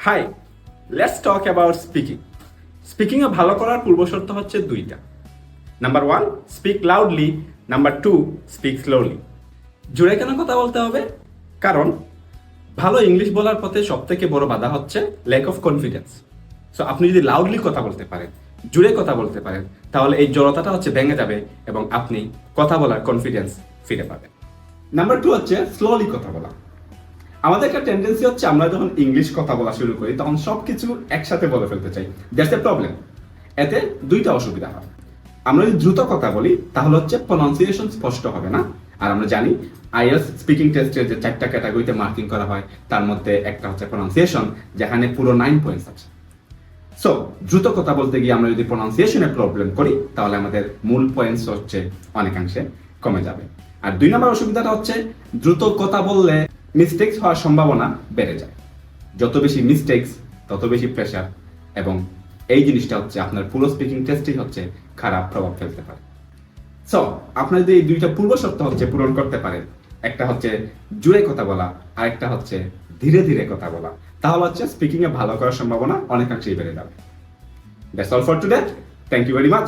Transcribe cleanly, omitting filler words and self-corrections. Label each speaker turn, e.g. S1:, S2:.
S1: High, let's talk about speaking. স্পিকিংয়ে ভালো করার পূর্বশর্ত হচ্ছে দুইটা। Number one, speak loudly. Number two, speak slowly. জোরে কেন কথা বলতে হবে? কারণ ভালো ইংলিশ বলার পথে সব থেকে বড় বাধা হচ্ছে ল্যাক অফ কনফিডেন্স। সো আপনি যদি লাউডলি কথা বলতে পারেন, জোরে কথা বলতে পারেন, তাহলে এই জড়তাটা হচ্ছে ভেঙে যাবে এবং আপনি কথা বলার কনফিডেন্স ফিরে পাবেন। নাম্বার টু হচ্ছে স্লোলি কথা বলা। আমাদের একটা টেন্ডেন্সি হচ্ছে আমরা যখন ইংলিশ কথা বলা শুরু করি তখন সবকিছু একসাথে বলে ফেলতে চাই। That's a problem. এতে দুইটা অসুবিধা হয়। আমরা যদি দ্রুত কথা বলি তাহলে হচ্ছে প্রনাউন্সিয়েশন স্পষ্ট হবে না। আর আমরা জানি আইএলটিএস স্পিকিং টেস্টের যে 4টা ক্যাটাগরিতে মার্কিং করা হয় তার মধ্যে একটা হচ্ছে প্রনাউন্সিয়েশন, যেখানে পুরো 9 পয়েন্টস আছে। সো দ্রুত কথা বলতে গিয়ে আমরা যদি প্রনাউন্সিয়েশনে প্রবলেম করি তাহলে আমাদের মূল পয়েন্টস হচ্ছে অনেকাংশে কমে যাবে। আর 2 নম্বর অসুবিধাটা হচ্ছে দ্রুত কথা বললে মিস্টেক্স হওয়ার সম্ভাবনা বেড়ে যায়। যত বেশি মিস্টেক্স তত বেশি প্রেশার, এবং এই জিনিসটা হচ্ছে আপনার পুরো স্পিকিং টেস্টেই হচ্ছে খারাপ প্রভাব ফেলতে পারে। সো আপনার যদি এই দুইটা পূর্ব শর্ত হচ্ছে পূরণ করতে পারেন, একটা হচ্ছে জোরে কথা বলা আর একটা হচ্ছে ধীরে ধীরে কথা বলা, তাহলে হচ্ছে স্পিকিং এ ভালো করার সম্ভাবনা অনেকাংশেই বেড়ে যাবে। That's all for today. Thank you very much.